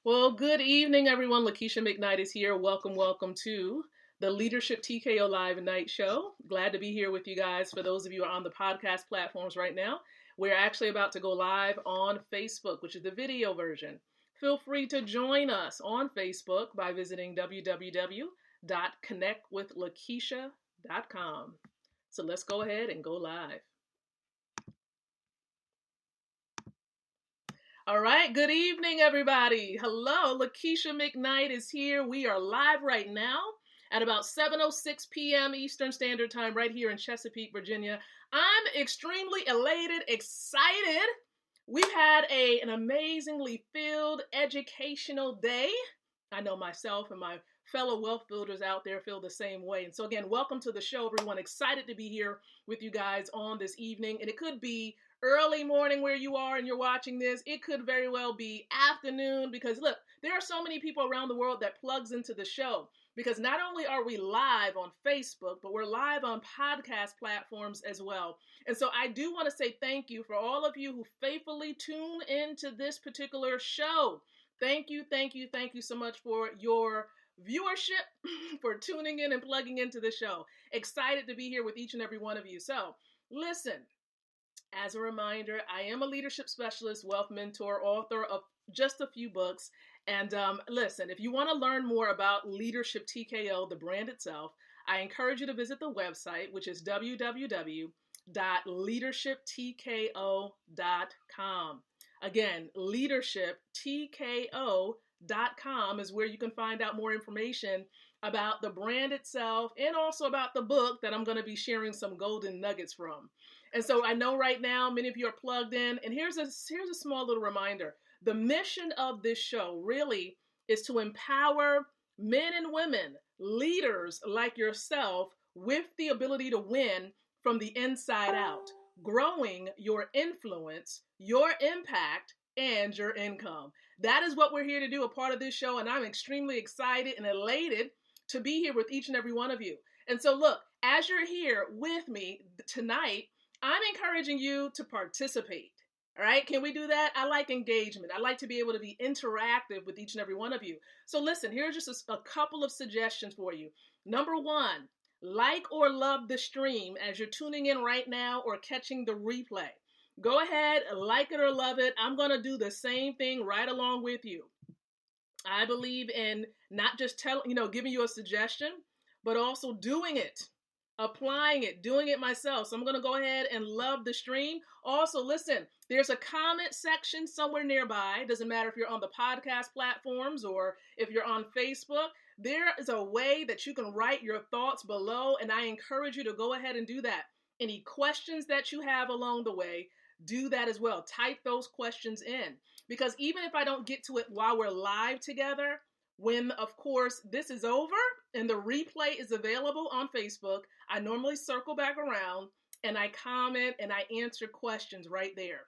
Well, good evening, everyone. Lakeisha McKnight is here. Welcome to the Leadership TKO Live Night Show. Glad to be here with you guys. For those of you who are on the podcast platforms right now, we're actually about to go live on Facebook, which is the video version. Feel free to join us on Facebook by visiting www.connectwithlakeisha.com. So let's go ahead and go live. All right, good evening, everybody. Hello, Lakeisha McKnight is here. We are live right now at about 7:06 p.m. Eastern Standard Time right here in Chesapeake, Virginia. I'm extremely elated, excited. We've had an amazingly filled educational day. I know myself and my fellow wealth builders out there feel the same way. And so again, welcome to the show, everyone. Excited to be here with you guys on this evening. And it could be early morning where you are and you're watching this. It could very well be afternoon because look, there are so many people around the world that plugs into the show because not only are we live on Facebook, but we're live on podcast platforms as well. And so I do want to say thank you for all of you who faithfully tune into this particular show. Thank you so much for your viewership, for tuning in and plugging into the show. Excited to be here with each and every one of you. So listen, as a reminder, I am a leadership specialist, wealth mentor, author of just a few books. And listen, if you want to learn more about Leadership TKO, the brand itself, I encourage you to visit the website, which is www.leadershiptko.com. Again, leadershiptko.com is where you can find out more information about the brand itself and also about the book that I'm going to be sharing some golden nuggets from. And so I know right now many of you are plugged in, and here's a small little reminder. The mission of this show really is to empower men and women, leaders like yourself, with the ability to win from the inside out, growing your influence, your impact, and your income. That is what we're here to do, a part of this show, and I'm extremely excited and elated to be here with each and every one of you. And so look, as you're here with me tonight, I'm encouraging you to participate. All right, can we do that? I like engagement. I like to be able to be interactive with each and every one of you. So listen, here's just a couple of suggestions for you. Number one, like or love the stream as you're tuning in right now or catching the replay. Go ahead, like it or love it. I'm going to do the same thing right along with you. I believe in not just giving you a suggestion, but also doing it. Applying it, doing it myself. So I'm going to go ahead and love the stream. Also, listen, there's a comment section somewhere nearby. Doesn't matter if you're on the podcast platforms or if you're on Facebook. There is a way that you can write your thoughts below, and I encourage you to go ahead and do that. Any questions that you have along the way, do that as well. Type those questions in. Because even if I don't get to it while we're live together, when, of course, this is over and the replay is available on Facebook, I normally circle back around and I comment and I answer questions right there.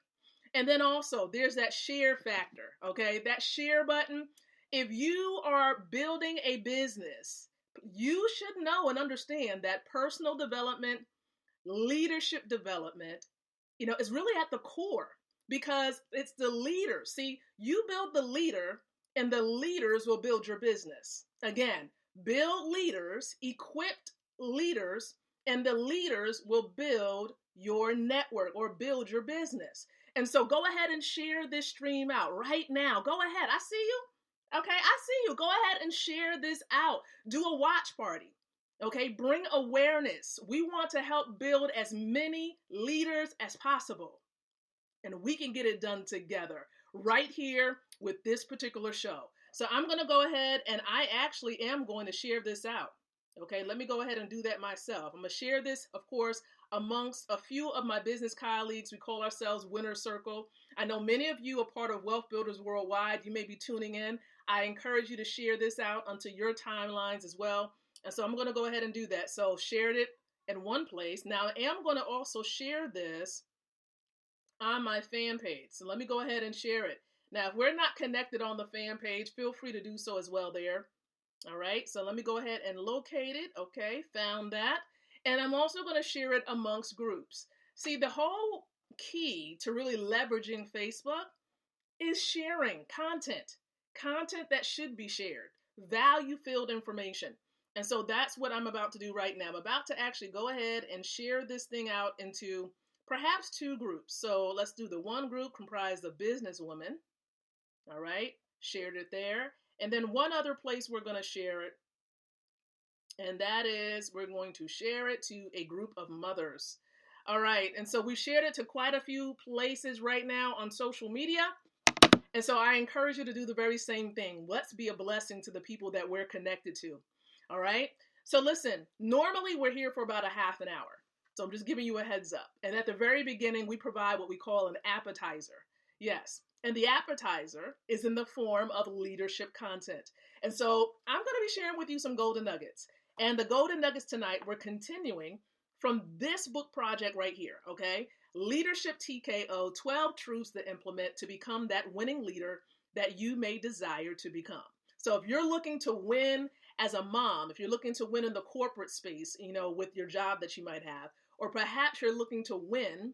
And then also, there's that share factor, okay? That share button. If you are building a business, you should know and understand that personal development, leadership development, is really at the core because it's the leader. See, you build the leader, and the leaders will build your business. Again, build leaders, equipped leaders, and the leaders will build your network or build your business. And so go ahead and share this stream out right now. Go ahead. I see you. Okay, I see you. Go ahead and share this out. Do a watch party. Okay, bring awareness. We want to help build as many leaders as possible. And we can get it done together right here with this particular show. So I'm going to go ahead and I actually am going to share this out. Okay, let me go ahead and do that myself. I'm going to share this, of course, amongst a few of my business colleagues. We call ourselves Winner Circle. I know many of you are part of Wealth Builders Worldwide. You may be tuning in. I encourage you to share this out onto your timelines as well. And so I'm going to go ahead and do that. So shared it in one place. Now I am going to also share this on my fan page. So let me go ahead and share it. Now, if we're not connected on the fan page, feel free to do so as well there. All right, so let me go ahead and locate it. Okay, found that. And I'm also going to share it amongst groups. See, the whole key to really leveraging Facebook is sharing content. content that should be shared, value-filled information. And so that's what I'm about to do right now. I'm about to actually go ahead and share this thing out into perhaps two groups. So let's do the one group comprised of businesswomen. All right, shared it there. And then one other place we're going to share it, and that is we're going to share it to a group of mothers. All right, and so we shared it to quite a few places right now on social media. And so I encourage you to do the very same thing. Let's be a blessing to the people that we're connected to. All right. So listen, normally we're here for about a half an hour. So I'm just giving you a heads up. And at the very beginning, we provide what we call an appetizer. Yes. And the appetizer is in the form of leadership content. And so I'm going to be sharing with you some golden nuggets. And the golden nuggets tonight, we're continuing from this book project right here. Okay. Leadership TKO, 12 Truths to Implement to Become That Winning Leader That You May Desire to Become. So if you're looking to win as a mom, if you're looking to win in the corporate space, with your job that you might have, or perhaps you're looking to win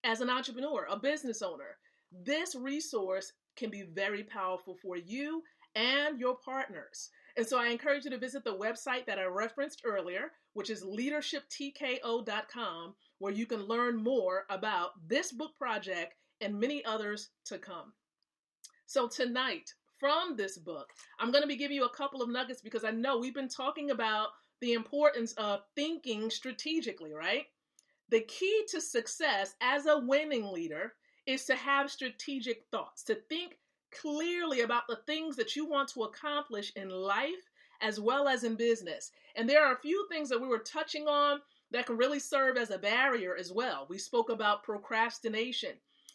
as an entrepreneur, a business owner, this resource can be very powerful for you and your partners. And so I encourage you to visit the website that I referenced earlier, which is leadershiptko.com, where you can learn more about this book project and many others to come. So tonight, from this book, I'm going to be giving you a couple of nuggets because I know we've been talking about the importance of thinking strategically, right? The key to success as a winning leader is to have strategic thoughts, to think clearly about the things that you want to accomplish in life as well as in business. And there are a few things that we were touching on that can really serve as a barrier as well. We spoke about procrastination,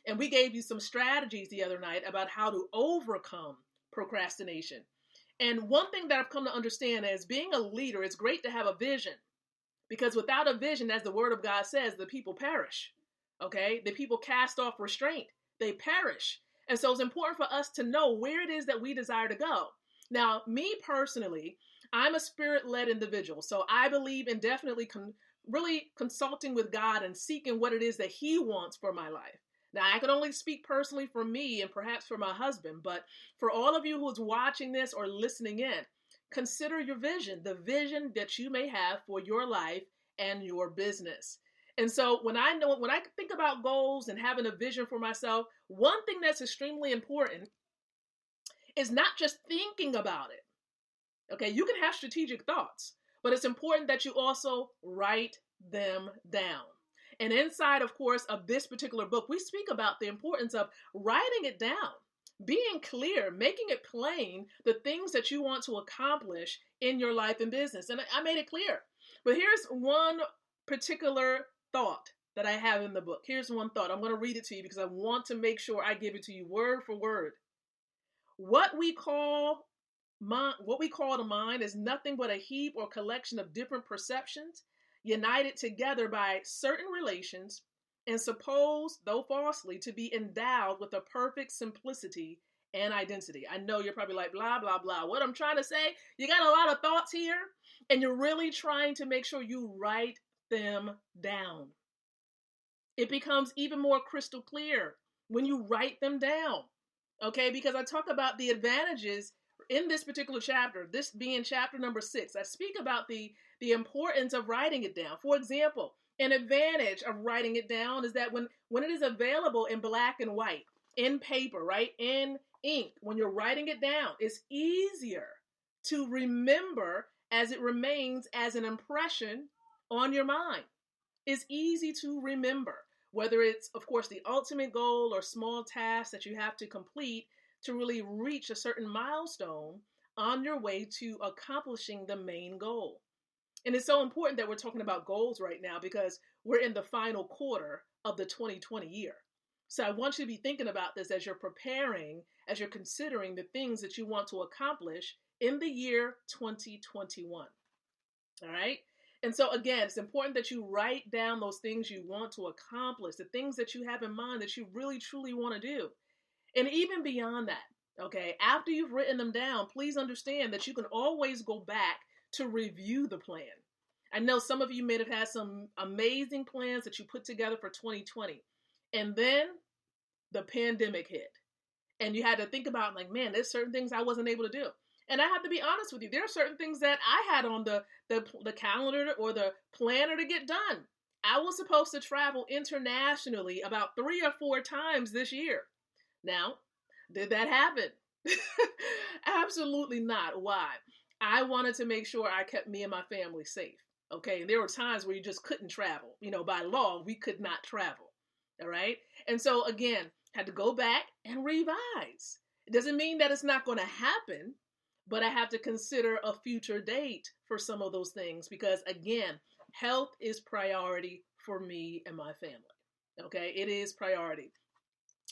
and we gave you some strategies the other night about how to overcome procrastination. And one thing that I've come to understand is being a leader, it's great to have a vision, because without a vision, as the word of God says, the people perish. Okay? The people cast off restraint. They perish. And so it's important for us to know where it is that we desire to go. Now, me personally, I'm a spirit-led individual. So I believe in definitely really consulting with God and seeking what it is that He wants for my life. Now, I can only speak personally for me and perhaps for my husband, but for all of you who's watching this or listening in, consider your vision, the vision that you may have for your life and your business. And so when I think about goals and having a vision for myself, one thing that's extremely important is not just thinking about it. Okay, you can have strategic thoughts, but it's important that you also write them down. And inside, of course, of this particular book, we speak about the importance of writing it down, being clear, making it plain, the things that you want to accomplish in your life and business. And I made it clear. But here's one particular thought that I have in the book. Here's one thought. I'm going to read it to you because I want to make sure I give it to you word for word. What we call the mind is nothing but a heap or collection of different perceptions united together by certain relations and supposed, though falsely, to be endowed with a perfect simplicity and identity. I know you're probably like, blah, blah, blah. What I'm trying to say, you got a lot of thoughts here, and you're really trying to make sure you write them down. It becomes even more crystal clear when you write them down, okay? Because I talk about the advantages in this particular chapter, this being chapter number 6. I speak about the importance of writing it down. For example, an advantage of writing it down is that when it is available in black and white, in paper, right, in ink, when you're writing it down, it's easier to remember as it remains as an impression on your mind. It's easy to remember, whether it's, of course, the ultimate goal or small tasks that you have to complete to really reach a certain milestone on your way to accomplishing the main goal. And it's so important that we're talking about goals right now because we're in the final quarter of the 2020 year. So I want you to be thinking about this as you're preparing, as you're considering the things that you want to accomplish in the year 2021. All right? And so again, it's important that you write down those things you want to accomplish, the things that you have in mind that you really, truly want to do. And even beyond that, okay, after you've written them down, please understand that you can always go back to review the plan. I know some of you may have had some amazing plans that you put together for 2020. And then the pandemic hit. And you had to think about, like, man, there's certain things I wasn't able to do. And I have to be honest with you. There are certain things that I had on the calendar or the planner to get done. I was supposed to travel internationally about 3 or 4 times this year. Now, did that happen? Absolutely not. Why? I wanted to make sure I kept me and my family safe. Okay. And there were times where you just couldn't travel. By law, we could not travel. All right. And so again, had to go back and revise. It doesn't mean that it's not going to happen, but I have to consider a future date for some of those things because, again, health is priority for me and my family. Okay, it is priority.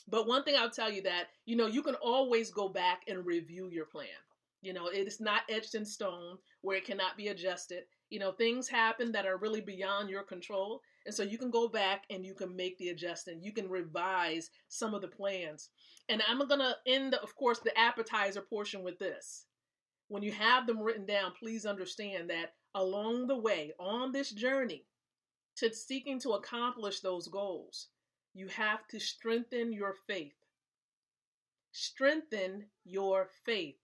But one thing I'll tell you that, you can always go back and review your plan. It is not etched in stone where it cannot be adjusted. Things happen that are really beyond your control. And so you can go back and you can make the adjustment. You can revise some of the plans. And I'm going to end, of course, the appetizer portion with this. When you have them written down, please understand that along the way, on this journey to seeking to accomplish those goals, you have to strengthen your faith. Strengthen your faith.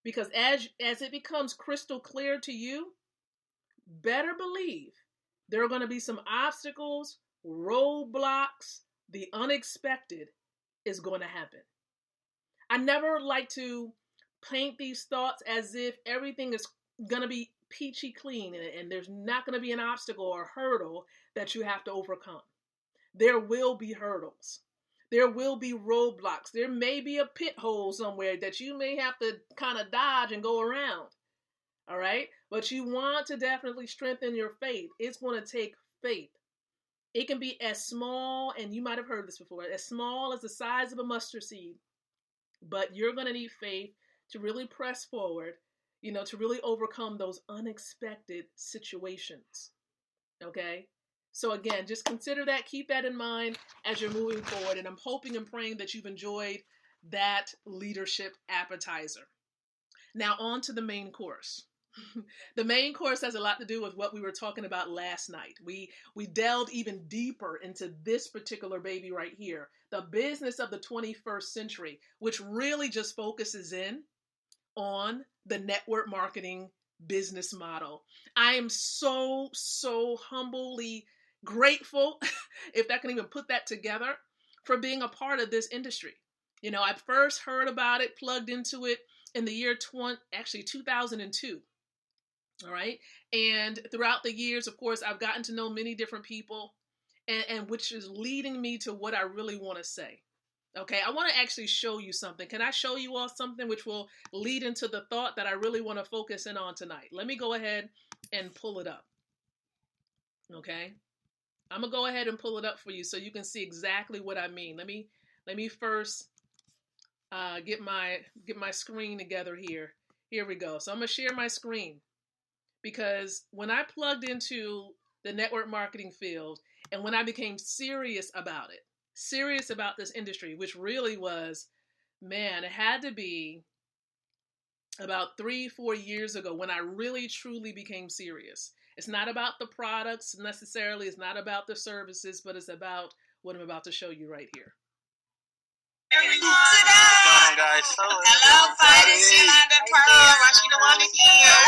Because as it becomes crystal clear to you, better believe there are going to be some obstacles, roadblocks, the unexpected is going to happen. I never like to paint these thoughts as if everything is going to be peachy clean and there's not going to be an obstacle or hurdle that you have to overcome. There will be hurdles. There will be roadblocks. There may be a pit hole somewhere that you may have to kind of dodge and go around. All right? But you want to definitely strengthen your faith. It's going to take faith. It can be as small, and you might have heard this before, as small as the size of a mustard seed. But you're going to need faith to really press forward, to really overcome those unexpected situations. Okay? So again, just consider that, keep that in mind as you're moving forward. And I'm hoping and praying that you've enjoyed that leadership appetizer. Now on to the main course. The main course has a lot to do with what we were talking about last night. We delved even deeper into this particular baby right here, the business of the 21st century, which really just focuses in on the network marketing business model. I am so humbly grateful, if I can even put that together, for being a part of this industry. I first heard about it, plugged into it in the year 2002. All right. And throughout the years, of course, I've gotten to know many different people, and which is leading me to what I really want to say. Okay, I want to actually show you something. Can I show you all something which will lead into the thought that I really want to focus in on tonight? Let me go ahead and pull it up. Okay, I'm gonna go ahead and pull it up for you so you can see exactly what I mean. Let me first get my screen together here. Here we go. So I'm gonna share my screen because when I plugged into the network marketing field and when I became serious about this industry, which really was, man, it had to be about 3-4 years ago when I really truly became serious. It's not about the products necessarily, it's not about the services, but it's about what I'm about to show you right here. What's guys? Hello, fighters. Yolanda Pearl, Rashida Wanda here.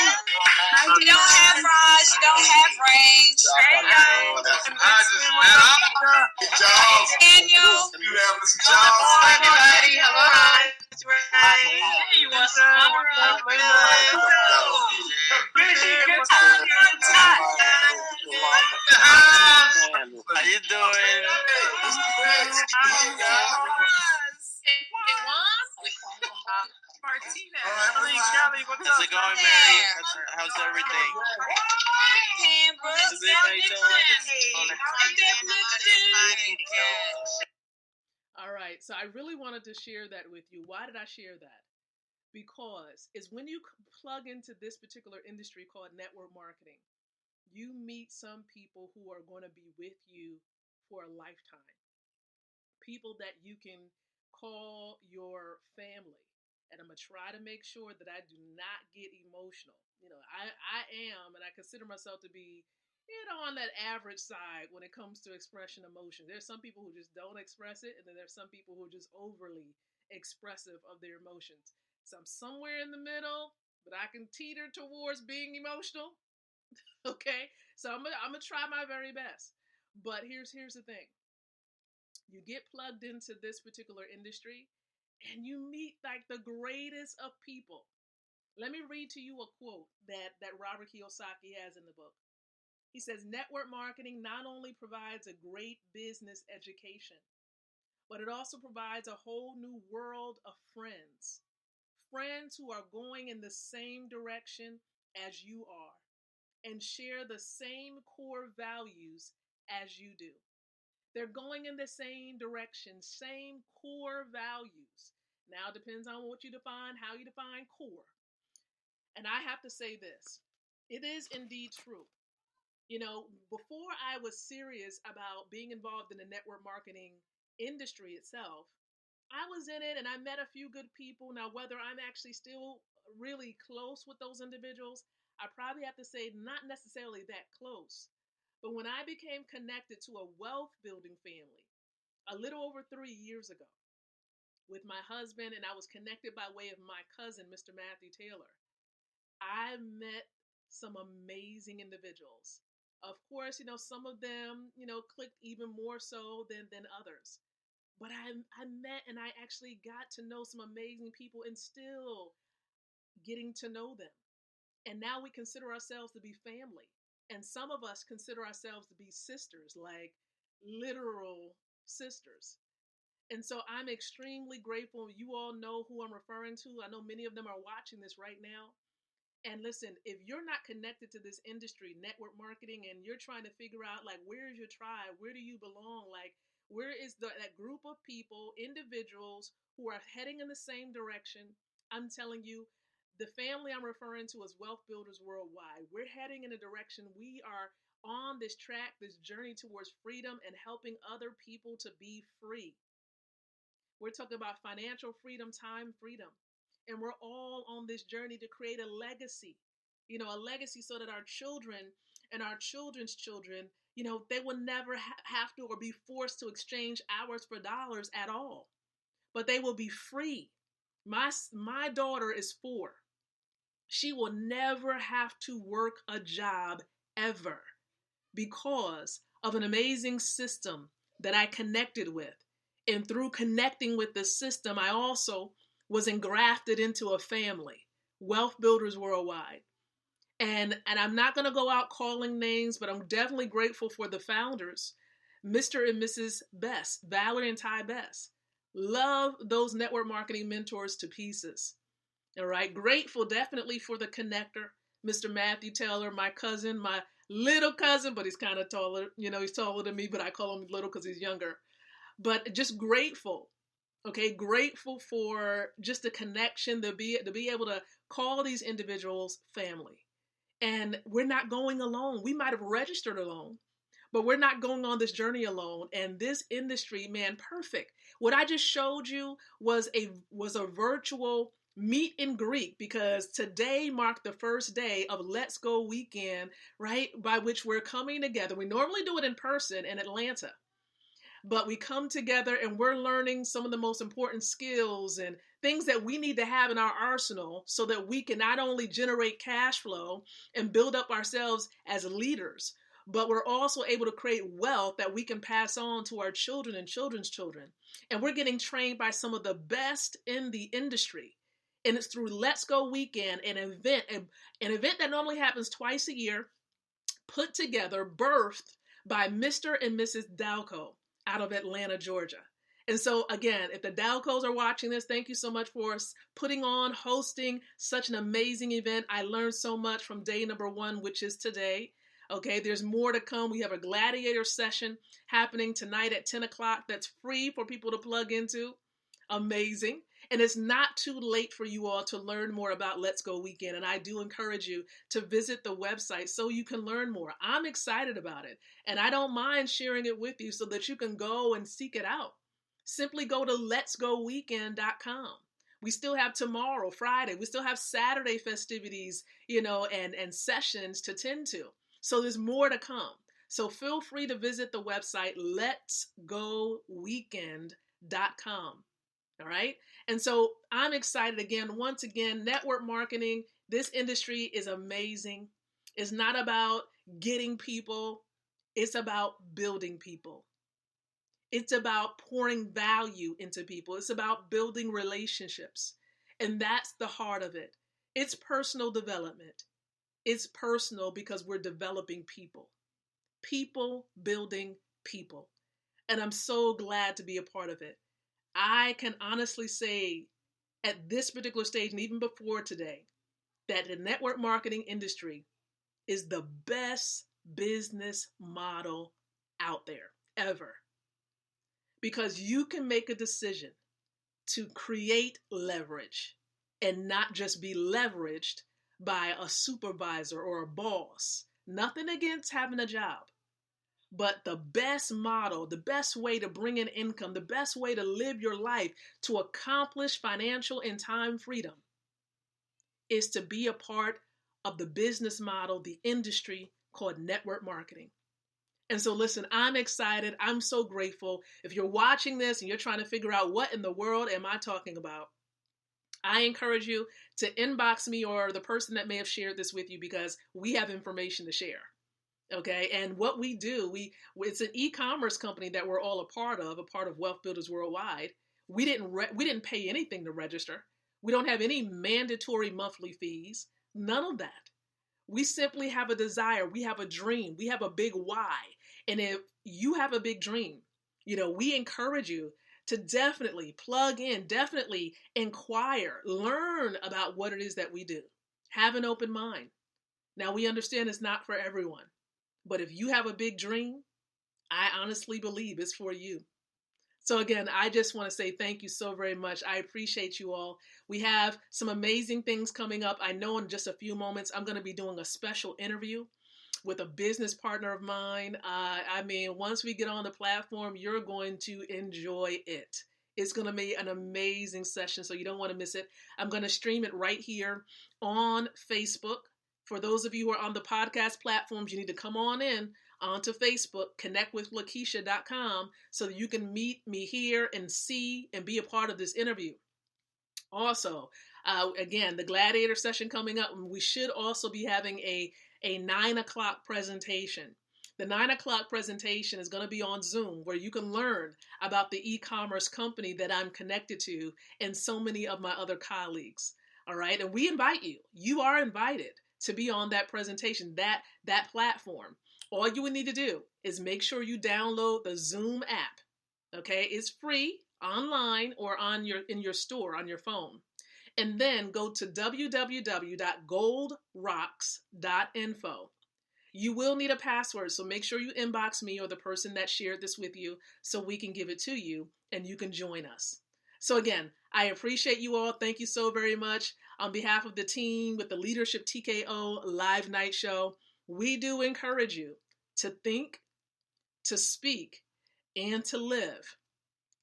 You don't have bras, you don't have range. Hey, guys. Daniel. Hello, everybody. Hello. Hey, what's up? How you doing? Martina. How's it going, Mary? How's everything? All right, so I really wanted to share that with you. Why did I share that? Because it's when you plug into this particular industry called network marketing, you meet some people who are going to be with you for a lifetime. People that you can call your family. And I'm going to try to make sure that I do not get emotional. I am, and I consider myself to be, on that average side when it comes to expression emotion. There's some people who just don't express it, and then there's some people who just overly expressive of their emotions. So I'm somewhere in the middle, but I can teeter towards being emotional. Okay, so I'm gonna try my very best. But here's the thing: you get plugged into this particular industry, and you meet like the greatest of people. Let me read to you a quote that Robert Kiyosaki has in the book. He says, "Network marketing not only provides a great business education, but it also provides a whole new world of friends. Friends who are going in the same direction as you are and share the same core values as you do. They're going in the same direction, same core values. Now it depends on what you define, how you define core. And I have to say this. It is indeed true. You know, before I was serious about being involved in the network marketing industry itself, I was in it and I met a few good people. Now, whether I'm actually still really close with those individuals, I probably have to say not necessarily that close. But when I became connected to a wealth building family a little over 3 years ago with my husband, and I was connected by way of my cousin, Mr. Matthew Taylor, I met some amazing individuals. Of course, some of them, clicked even more so than others. But I met and I actually got to know some amazing people and still getting to know them. And now we consider ourselves to be family. And some of us consider ourselves to be sisters, like literal sisters. And so I'm extremely grateful. You all know who I'm referring to. I know many of them are watching this right now. And listen, if you're not connected to this industry, network marketing, and you're trying to figure out, like, where is your tribe? Where do you belong? Like, where is that group of people, individuals who are heading in the same direction? I'm telling you, the family I'm referring to is Wealth Builders Worldwide. We're heading in a direction. We are on this track, this journey towards freedom and helping other people to be free. We're talking about financial freedom, time freedom. And we're all on this journey to create a legacy, a legacy so that our children and our children's children, they will never have to or be forced to exchange hours for dollars at all, but they will be free. My daughter is 4. She will never have to work a job ever because of an amazing system that I connected with. And through connecting with the system, I also was engrafted into a family, Wealth Builders Worldwide. And I'm not going to go out calling names, but I'm definitely grateful for the founders, Mr. and Mrs. Best, Valerie and Ty Best. Love those network marketing mentors to pieces. All right. Grateful definitely for the connector, Mr. Matthew Taylor, my cousin, my little cousin, but he's kind of taller. He's taller than me, but I call him little because he's younger. But just grateful. Okay, grateful for just the connection to be able to call these individuals family. And we're not going alone. We might have registered alone, but we're not going on this journey alone. And this industry, man, perfect. What I just showed you was a virtual meet and greet, because today marked the first day of Let's Go Weekend, right? By which we're coming together. We normally do it in person in Atlanta, but we come together and we're learning some of the most important skills and things that we need to have in our arsenal so that we can not only generate cash flow and build up ourselves as leaders, but we're also able to create wealth that we can pass on to our children and children's children. And we're getting trained by some of the best in the industry. And it's through Let's Go Weekend, an event that normally happens twice a year, put together, birthed by Mr. and Mrs. Dalco out of Atlanta, Georgia. And so again, if the Dalcos are watching this, thank you so much for hosting such an amazing event. I learned so much from day number 1, which is today. Okay, there's more to come. We have a gladiator session happening tonight at 10 o'clock that's free for people to plug into. Amazing. And it's not too late for you all to learn more about Let's Go Weekend. And I do encourage you to visit the website so you can learn more. I'm excited about it. And I don't mind sharing it with you so that you can go and seek it out. Simply go to letsgoweekend.com. We still have tomorrow, Friday. We still have Saturday festivities, and sessions to tend to. So there's more to come. So feel free to visit the website, letsgoweekend.com. All right. And so I'm excited again, once again, network marketing. This industry is amazing. It's not about getting people. It's about building people. It's about pouring value into people. It's about building relationships. And that's the heart of it. It's personal development. It's personal because we're developing people. People building people. And I'm so glad to be a part of it. I can honestly say at this particular stage, and even before today, that the network marketing industry is the best business model out there ever. Because you can make a decision to create leverage and not just be leveraged by a supervisor or a boss. Nothing against having a job. But the best model, the best way to bring in income, the best way to live your life to accomplish financial and time freedom is to be a part of the business model, the industry called network marketing. And so listen, I'm excited. I'm so grateful. If you're watching this and you're trying to figure out what in the world am I talking about, I encourage you to inbox me or the person that may have shared this with you because we have information to share. Okay. And what we do, it's an e-commerce company that we're all a part of Wealth Builders Worldwide. We didn't pay anything to register. We don't have any mandatory monthly fees. None of that. We simply have a desire. We have a dream. We have a big why. And if you have a big dream, we encourage you to definitely plug in, definitely inquire, learn about what it is that we do. Have an open mind. Now, we understand it's not for everyone. But if you have a big dream, I honestly believe it's for you. So again, I just want to say thank you so very much. I appreciate you all. We have some amazing things coming up. I know in just a few moments, I'm going to be doing a special interview with a business partner of mine. Once we get on the platform, you're going to enjoy it. It's going to be an amazing session, so you don't want to miss it. I'm going to stream it right here on Facebook. For those of you who are on the podcast platforms, you need to come on in onto Facebook, connectwithlakeisha.com, so that you can meet me here and see and be a part of this interview. Also, again, the Gladiator session coming up, we should also be having a 9 o'clock presentation. The 9 o'clock presentation is going to be on Zoom, where you can learn about the e-commerce company that I'm connected to and so many of my other colleagues. All right. And we invite you. You are invited to be on that presentation, that platform. All you would need to do is make sure you download the Zoom app. Okay. It's free online or in your store on your phone. And then go to www.goldrocks.info. You will need a password, so make sure you inbox me or the person that shared this with you so we can give it to you and you can join us. So again, I appreciate you all. Thank you so very much. On behalf of the team with the Leadership TKO Live Night Show, we do encourage you to think, to speak, and to live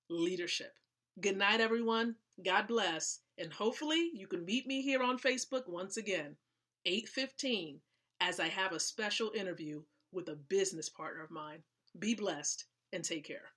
leadership. Good night, everyone. God bless. And hopefully you can meet me here on Facebook once again, 8:15, as I have a special interview with a business partner of mine. Be blessed and take care.